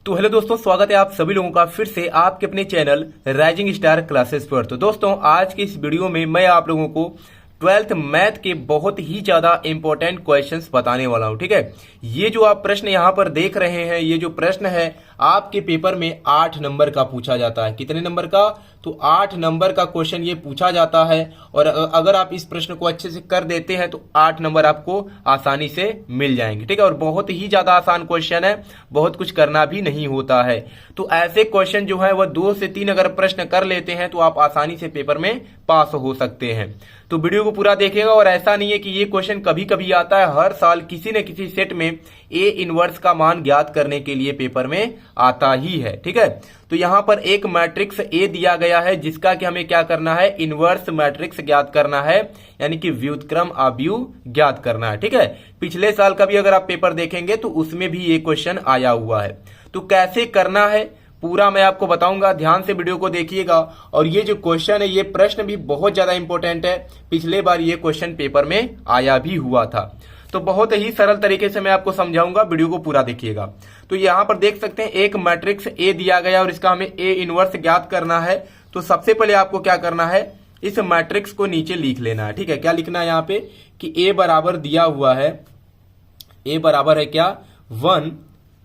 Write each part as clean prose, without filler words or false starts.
तो हेलो दोस्तों, स्वागत है आप सभी लोगों का फिर से आपके अपने चैनल राइजिंग स्टार क्लासेस पर। तो दोस्तों, आज की इस वीडियो में मैं आप लोगों को 12th मैथ के बहुत ही ज्यादा इंपॉर्टेंट क्वेश्चंस बताने वाला हूं। ठीक है, ये जो आप प्रश्न यहां पर देख रहे हैं, ये जो प्रश्न है आपके पेपर में 8 नंबर का पूछा जाता है। कितने नंबर का? तो 8 नंबर का क्वेश्चन ये पूछा जाता है। और अगर आप इस प्रश्न को अच्छे से कर देते हैं तो 8 नंबर आपको आसानी से मिल जाएंगे। ठीक है, और बहुत ही ज्यादा आसान क्वेश्चन है, बहुत कुछ करना भी नहीं होता है। तो ऐसे क्वेश्चन जो है वह 2 से 3 अगर प्रश्न कर लेते हैं तो आप आसानी से पेपर में पास हो सकते हैं। तो वीडियो को पूरा देखिएगा। और ऐसा नहीं है कि ये क्वेश्चन कभी कभी आता है, हर साल किसी न किसी सेट में ए इनवर्स का मान ज्ञात करने के लिए पेपर में आता ही है। ठीक है, तो यहां पर एक मैट्रिक्स ए दिया गया है जिसका कि हमें क्या करना है, इनवर्स मैट्रिक्स ज्ञात करना है, यानी कि व्युत्क्रम आव्यूह ज्ञात करना है। ठीक है, पिछले साल का भी अगर आप पेपर देखेंगे तो उसमें भी ये क्वेश्चन आया हुआ है। तो कैसे करना है पूरा मैं आपको बताऊंगा, ध्यान से वीडियो को देखिएगा। और ये जो क्वेश्चन है, ये प्रश्न भी बहुत ज्यादा इंपॉर्टेंट है, पिछले बार ये क्वेश्चन पेपर में आया भी हुआ था। तो बहुत ही सरल तरीके से मैं आपको समझाऊंगा, वीडियो को पूरा देखिएगा। तो यहां पर देख सकते हैं एक मैट्रिक्स ए दिया गया और इसका हमें ए इनवर्स ज्ञात करना है। तो सबसे पहले आपको क्या करना है, इस मैट्रिक्स को नीचे लिख लेना है। ठीक है, क्या लिखना है यहाँ पे कि ए बराबर दिया हुआ है, ए बराबर है क्या 1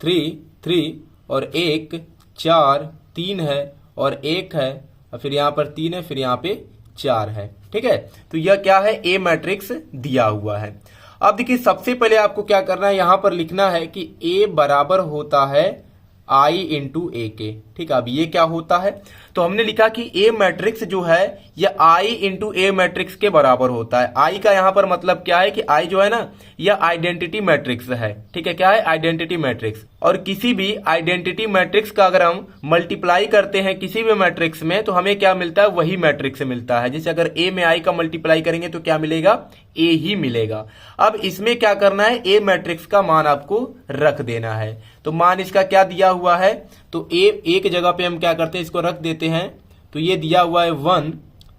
3 3 और 1 4 3 है और 1 है और फिर यहाँ पर 3 है, फिर यहाँ पे 4 है। ठीक है, तो यह क्या है, ए मैट्रिक्स दिया हुआ है। अब देखिए, सबसे पहले आपको क्या करना है, यहां पर लिखना है कि ए बराबर होता है आई इंटू ए के। ठीक है, अब ये क्या होता है, तो हमने लिखा कि ए मैट्रिक्स जो है यह आई इंटू ए मैट्रिक्स के बराबर होता है। आई का यहां पर मतलब क्या है कि आई जो है ना, यह आइडेंटिटी मैट्रिक्स है। ठीक है, क्या है, आइडेंटिटी मैट्रिक्स। और किसी भी आइडेंटिटी मैट्रिक्स का अगर हम मल्टीप्लाई करते हैं किसी भी मैट्रिक्स में तो हमें क्या मिलता है, वही मैट्रिक्स मिलता है। जैसे अगर ए में आई का मल्टीप्लाई करेंगे तो क्या मिलेगा, ए ही मिलेगा। अब इसमें क्या करना है, ए मैट्रिक्स का मान आपको रख देना है। तो मान इसका क्या दिया हुआ है, तो ए एक जगह पे हम क्या करते हैं, इसको रख देते हैं। तो ये दिया हुआ है 1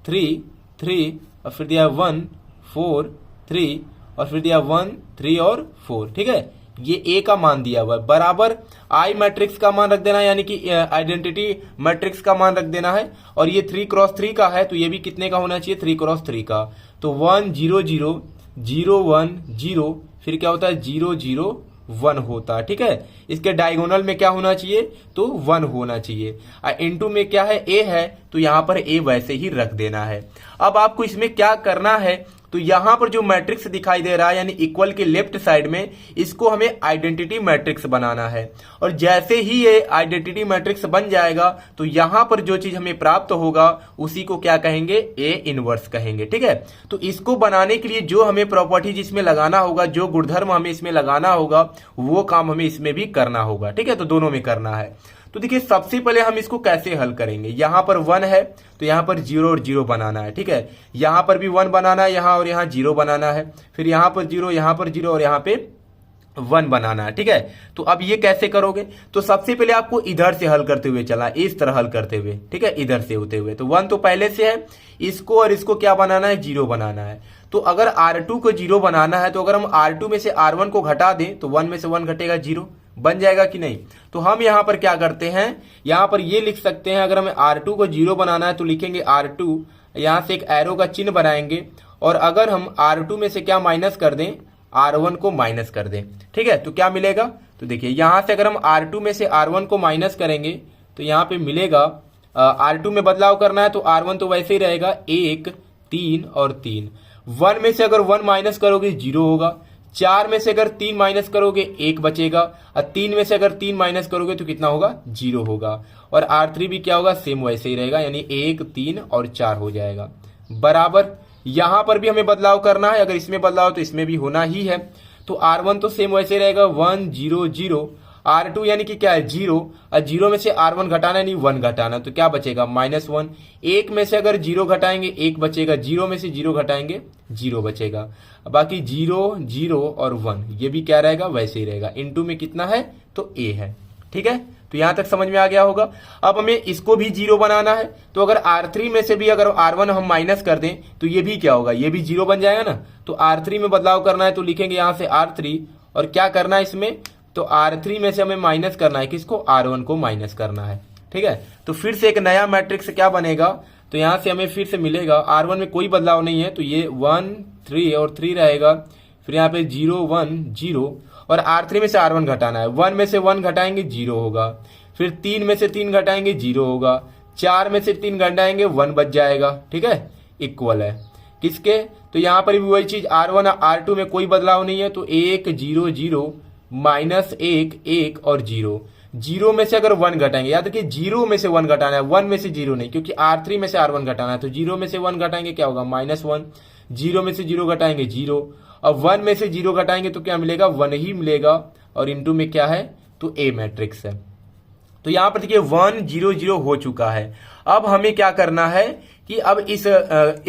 3 3 और फिर दिया 1 4 3 और फिर दिया 1 3 और 4। ठीक है, ये ए का मान दिया हुआ है, बराबर आई मैट्रिक्स का मान रख देना है, यानी कि आइडेंटिटी मैट्रिक्स का मान रख देना है। और ये 3 क्रॉस 3 का है तो ये भी कितने का होना चाहिए, 3 क्रॉस 3 का। तो 1 0 0 0 1 0, फिर क्या होता है 0 0 1 होता है। ठीक है, इसके डायगोनल में क्या होना चाहिए, तो 1 होना चाहिए। इनटू में क्या है, ए है, तो यहां पर ए वैसे ही रख देना है। अब आपको इसमें क्या करना है, तो यहां पर जो मैट्रिक्स दिखाई दे रहा है यानी इक्वल के लेफ्ट साइड में, इसको हमें आइडेंटिटी मैट्रिक्स बनाना है। और जैसे ही ये आइडेंटिटी मैट्रिक्स बन जाएगा तो यहां पर जो चीज हमें प्राप्त होगा उसी को क्या कहेंगे, ए इनवर्स कहेंगे। ठीक है, तो इसको बनाने के लिए जो हमें प्रॉपर्टी जिसमें लगाना होगा, जो गुणधर्म हमें इसमें लगाना होगा, वो काम हमें इसमें भी करना होगा। ठीक है, तो दोनों में करना है। तो देखिए, सबसे पहले हम इसको कैसे हल करेंगे, यहां पर 1 है तो यहां पर 0 और 0 बनाना है। ठीक है, यहां पर भी 1 बनाना है, यहां और यहां 0 बनाना है, फिर यहां पर 0, यहां पर 0 और यहां पे 1 बनाना है। ठीक है, तो अब ये कैसे करोगे, तो सबसे पहले आपको इधर से हल करते हुए चला, इस तरह हल करते हुए। ठीक है, इधर से होते हुए, तो 1 तो पहले से है, इसको और इसको क्या बनाना है, 0 बनाना है। तो अगर R2 को 0 बनाना है तो अगर हम R2 में से R1 को घटा दें तो 1 में से 1 घटेगा, 0 बन जाएगा कि नहीं। तो हम यहां पर क्या करते हैं, यहां पर ये लिख सकते हैं, अगर हमें R2 को 0 बनाना है तो लिखेंगे R2, यहां से एक एरो का चिन्ह बनाएंगे। और अगर हम R2 में से क्या माइनस कर दें, R1 को माइनस कर दें। ठीक है, तो क्या मिलेगा, तो देखिए यहां से अगर हम R2 में से R1 को माइनस करेंगे तो यहां पे मिलेगा, R2 में बदलाव करना है तो R1 तो वैसे ही रहेगा 1 3 और 3। 1 में से अगर 1 माइनस करोगे 0 होगा, 4 में से अगर 3 माइनस करोगे 1 बचेगा, और 3 में से अगर 3 माइनस करोगे तो कितना होगा, 0 होगा। और R3 भी क्या होगा, सेम वैसे ही रहेगा, यानी 1 3 और 4 हो जाएगा, बराबर। यहां पर भी हमें बदलाव करना है, अगर इसमें बदलाव तो इसमें भी होना ही है। तो R1 तो सेम वैसे रहेगा 1 0 0, R2 यानी कि क्या है 0, और 0 में से R1 घटाना नहीं 1 घटाना, तो क्या बचेगा -1। 1 में से अगर 0 घटाएंगे 1 बचेगा, 0 में से 0 घटाएंगे 0 बचेगा। बाकी 0 0 और 1 ये भी क्या रहेगा, वैसे ही रहेगा। इनटू में कितना है, तो ए है। ठीक है, तो यहां तक समझ में आ गया होगा। अब हमें इसको भी 0 बनाना है, तो अगर R3 में से भी अगर R1 हम माइनस कर दें तो ये भी क्या होगा, ये भी 0 बन जाएगा ना। तो R3 में बदलाव करना है तो लिखेंगे यहां से R3, और क्या करना है इसमें तो R3 में से हमें माइनस करना है किसको, R1 को माइनस करना है। ठीक है, तो फिर से एक नया मैट्रिक्स क्या बनेगा, तो यहां से हमें फिर से मिलेगा R1 में कोई बदलाव नहीं है, तो ये 1 3 और 3 रहेगा, फिर यहाँ पे 0 1 0 और R3 में से R1 घटाना है। 1 में से 1 घटाएंगे 0 होगा, फिर 3 में से 3 घटाएंगे 0 होगा, 4 में से 3 घटाएंगे 1 बच जाएगा। ठीक है, इक्वल है किसके, तो यहाँ पर भी वही चीज R1 और R2 में कोई बदलाव नहीं है, तो 1 0 0 माइनस 1 1 और 0 0 में से अगर 1 घटाएंगे, याद रखिए 0 में से 1 घटाना है, 1 में से 0 नहीं, क्योंकि R3 में से R1 घटाना है, तो 0 में से 1 घटाएंगे क्या होगा -1, 0 में से 0 घटाएंगे 0 और 1 में से 0 घटाएंगे तो क्या मिलेगा 1 ही मिलेगा, और इनटू में क्या है तो A मैट्रिक्स है। तो यहां पर देखिए 1 0 0 हो चुका है। अब हमें क्या करना है कि अब इस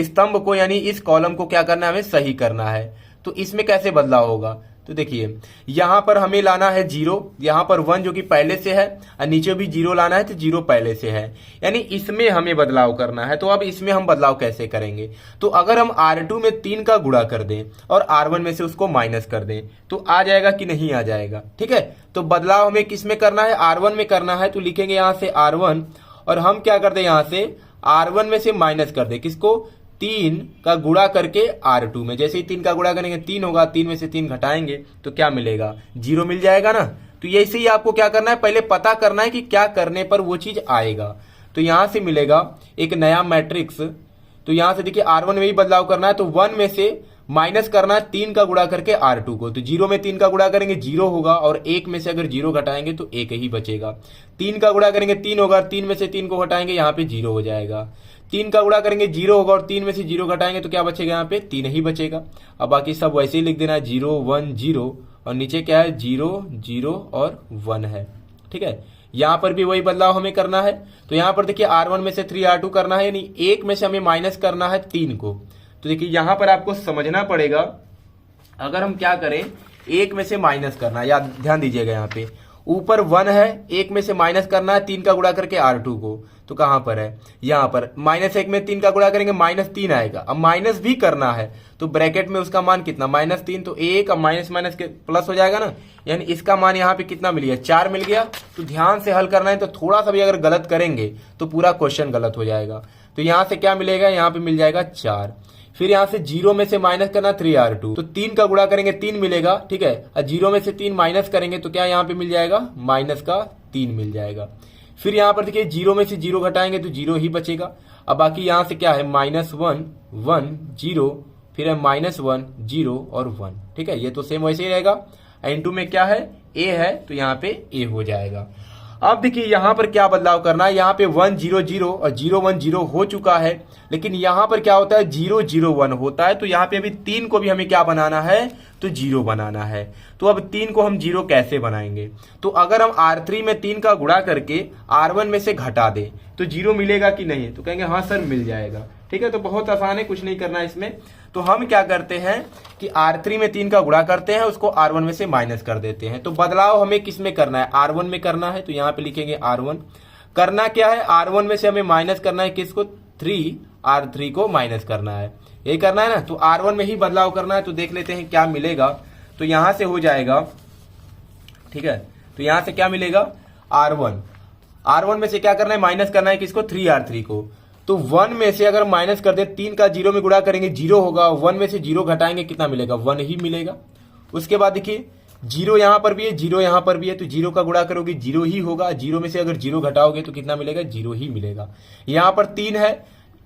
स्तंभ को यानी इस कॉलम को क्या करना है, हमें सही करना है। तो इसमें कैसे बदलाव होगा, तो देखिए यहां पर हमें लाना है 0, यहां पर 1 जो कि पहले से है और नीचे भी 0 लाना है, तो 0 पहले से है, यानी इसमें हमें बदलाव करना है। तो अब इसमें हम बदलाव कैसे करेंगे, तो अगर हम R2 में 3 का गुणा कर दें और R1 में से उसको माइनस कर दें तो आ जाएगा कि नहीं आ जाएगा। ठीक है, तो बदलाव हमें किस में करना है, R1 में करना है, तो लिखेंगे यहां से R1 और हम क्या कर दें यहां से R1 में से माइनस कर दे किसको, 3 का गुणा करके R2 में। जैसे ही 3 का गुणा करेंगे 3 होगा, 3 में से 3 घटाएंगे तो क्या मिलेगा 0 मिल जाएगा ना। तो ऐसे ही आपको क्या करना है, पहले पता करना है कि क्या करने पर वो चीज आएगा। तो यहां से मिलेगा एक नया मैट्रिक्स, तो यहां से देखिए R1 में ही बदलाव करना है, तो 1 में से माइनस करना है 3 का गुणा करके R2 को, तो 0 में 3 का गुणा करेंगे 0 होगा, और 1 में से अगर 0 घटाएंगे तो 1 ही बचेगा। 3 का गुणा करेंगे 3 होगा, 3 में से 3 को घटाएंगे यहाँ पे 0 हो जाएगा। 3 का गुणा करेंगे 0 होगा और 3 में से 0 घटाएंगे तो क्या बचेगा, यहाँ पे 3 ही बचेगा। अब बाकी सब वैसे ही लिख देना है 0 1 0 और नीचे क्या है 0 0 और 1 है। ठीक है, यहां पर भी वही बदलाव हमें करना है। तो यहां पर देखिए R1 में से 3 R2 करना है, यानी 1 में से हमें माइनस करना है 3 को। तो देखिए यहां पर आपको समझना पड़ेगा, अगर हम क्या करें 1 में से माइनस करना है, याद ध्यान दीजिएगा यहाँ पे ऊपर 1 है, 1 में से माइनस करना है 3 का गुणा करके R2 को, तो कहां पर है यहां पर -1 में 3 का गुणा करेंगे -3 आएगा। अब माइनस भी करना है तो ब्रैकेट में उसका मान कितना -3, तो 1 अब माइनस माइनस के प्लस हो जाएगा ना, यानी इसका मान यहाँ पे कितना मिल गया 4 मिल गया। तो ध्यान से हल करना है, तो थोड़ा सा भी अगर गलत करेंगे तो पूरा क्वेश्चन गलत हो जाएगा। तो यहां से क्या मिलेगा, यहाँ पे मिल जाएगा 4, फिर यहां से 0 में से माइनस करना 3R2, तो 3 का गुणा करेंगे 3 मिलेगा। ठीक है, और 0 में से 3 माइनस करेंगे तो क्या यहाँ पे मिल जाएगा -3 मिल जाएगा। फिर यहां पर देखिए 0 में से 0 घटाएंगे तो 0 ही बचेगा। अब बाकी यहां से क्या है -1 1 0, फिर है -1 0 और 1। ठीक है, ये तो सेम वैसे ही रहेगा। N2 में क्या है A है, तो यहाँ पे A हो जाएगा। अब देखिए यहां पर क्या बदलाव करना है, यहाँ पे 1 0 0 और 0 1 0 हो चुका है, लेकिन यहां पर क्या होता है 0 0 1 होता है। तो यहाँ पे अभी 3 को भी हमें क्या बनाना है, तो 0 बनाना है। तो अब 3 को हम 0 कैसे बनाएंगे, तो अगर हम R3 में 3 का गुणा करके R1 में से घटा दें तो 0 मिलेगा कि नहीं, तो कहेंगे हाँ सर मिल जाएगा। ठीक है, तो बहुत आसान है, कुछ नहीं करना है इसमें। तो हम क्या करते हैं कि R3 में 3 का गुणा करते हैं, उसको R1 में से माइनस कर देते हैं। तो बदलाव हमें किस में करना है, R1 में करना है, तो यहाँ पे लिखेंगे R1। करना क्या है, R1 में से हमें माइनस करना है किसको, 3R3 को माइनस करना है, यही करना है ना। तो R1 में ही बदलाव करना है, तो देख लेते हैं क्या मिलेगा। तो यहां से हो जाएगा, ठीक है, तो यहां से क्या मिलेगा R1 में से क्या करना है, माइनस करना है किसको, 3R3 को। तो 1 में से अगर माइनस कर दे, 3 का 0 में गुणा करेंगे 0 होगा, 1 में से 0 घटाएंगे कितना मिलेगा, 1 ही मिलेगा। उसके बाद देखिए 0 यहां पर भी है, 0 यहां पर भी है, तो 0 का गुणा करोगे 0 ही होगा, 0 में से अगर 0 घटाओगे तो कितना मिलेगा, 0 ही मिलेगा। यहां पर 3 है,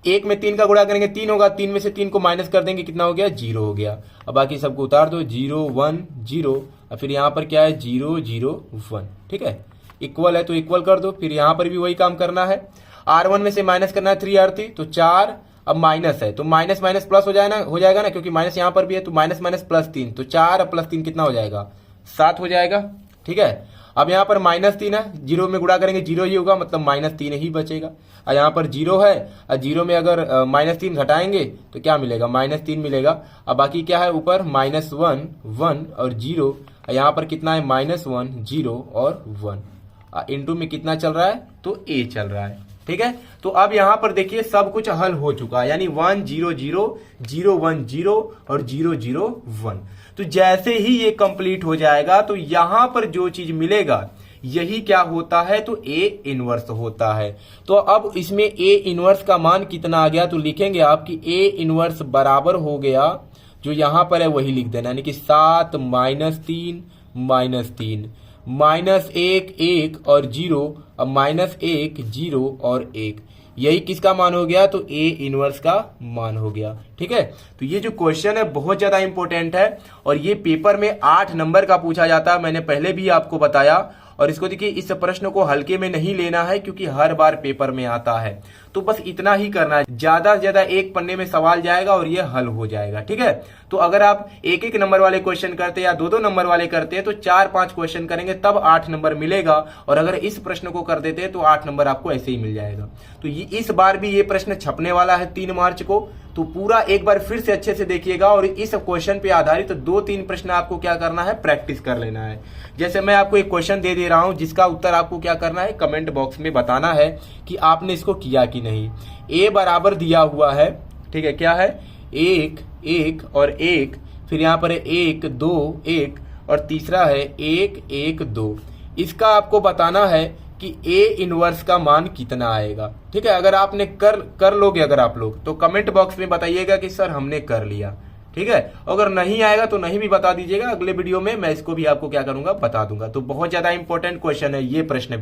1 में 3 का गुणा करेंगे 3 होगा, 3 में से 3 को माइनस कर देंगे कितना हो गया, 0 हो गया। अब बाकी सबको उतार दो, 0 1 0 और फिर यहां पर क्या है 0 0 1। ठीक है, इक्वल है तो इक्वल कर दो। फिर यहां पर भी वही काम करना है, R1 में से माइनस करना है 3R3, तो 4 अब माइनस है तो माइनस माइनस प्लस हो जाएगा ना, क्योंकि माइनस यहां पर भी है, तो माइनस माइनस +3, तो 4 अब +3 कितना हो जाएगा, 7 हो जाएगा। ठीक है, अब यहां पर -3 है, 0 में गुणा करेंगे 0 ही होगा, मतलब -3 ही बचेगा। और यहां पर 0 है और 0 में अगर -3 घटाएंगे तो क्या मिलेगा, -3 मिलेगा। अब बाकी क्या है, ऊपर -1 1 और 0, यहां पर कितना है -1 0 और 1। इनटू में कितना चल रहा है, तो A चल रहा है। ठीक है, तो अब यहां पर देखिए सब कुछ हल हो चुका है, यानी 1 0 0 0 1 0 और 0 0 1। तो जैसे ही ये कंप्लीट हो जाएगा तो यहां पर जो चीज मिलेगा यही क्या होता है, तो ए इनवर्स होता है। तो अब इसमें ए इनवर्स का मान कितना आ गया, तो लिखेंगे आप कि ए इनवर्स बराबर हो गया, जो यहां पर है वही लिख देना, यानी कि 7 -3 -3 -1 1 और 0 और -1 0 और 1, यही किसका मान हो गया, तो ए इनवर्स का मान हो गया। ठीक है, तो ये जो क्वेश्चन है बहुत ज्यादा इंपॉर्टेंट है और ये पेपर में 8 नंबर का पूछा जाता है, मैंने पहले भी आपको बताया। और इसको देखिए, इस प्रश्न को हल्के में नहीं लेना है क्योंकि हर बार पेपर में आता है। तो बस इतना ही करना है, ज्यादा से ज्यादा एक पन्ने में सवाल जाएगा और ये हल हो जाएगा। ठीक है, तो अगर आप एक एक नंबर वाले क्वेश्चन करते या दो दो नंबर वाले करते हैं तो 4-5 क्वेश्चन करेंगे तब 8 नंबर मिलेगा, और अगर इस प्रश्न को कर देते हैं तो 8 नंबर आपको ऐसे ही मिल जाएगा। तो ये इस बार भी ये प्रश्न छपने वाला है 3 मार्च को, तो पूरा एक बार फिर से अच्छे से देखिएगा और इस क्वेश्चन पे आधारित तो 2-3 प्रश्न आपको क्या करना है, प्रैक्टिस कर लेना है। जैसे मैं आपको एक क्वेश्चन दे रहा हूं जिसका उत्तर आपको क्या करना है, कमेंट बॉक्स में बताना है कि आपने इसको किया कि नहीं। ए बराबर दिया हुआ है, ठीक है, क्या है 1 1 और 1, फिर यहां पर है 1 2 1 और तीसरा है 1 1 2। इसका आपको बताना है कि ए इनवर्स का मान कितना आएगा। ठीक है, अगर आपने कर लोगे अगर आप लोग, तो कमेंट बॉक्स में बताइएगा कि सर हमने कर लिया। ठीक है, अगर नहीं आएगा तो नहीं भी बता दीजिएगा, अगले वीडियो में मैं इसको भी आपको क्या करूंगा, बता दूंगा। तो बहुत ज्यादा इंपॉर्टेंट क्वेश्चन है ये प्रश्न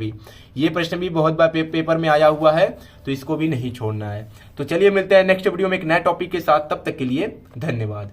भी बहुत बार पेपर में आया हुआ है, तो इसको भी नहीं छोड़ना है। तो चलिए मिलते हैं नेक्स्ट वीडियो में एक नए टॉपिक के साथ, तब तक के लिए धन्यवाद।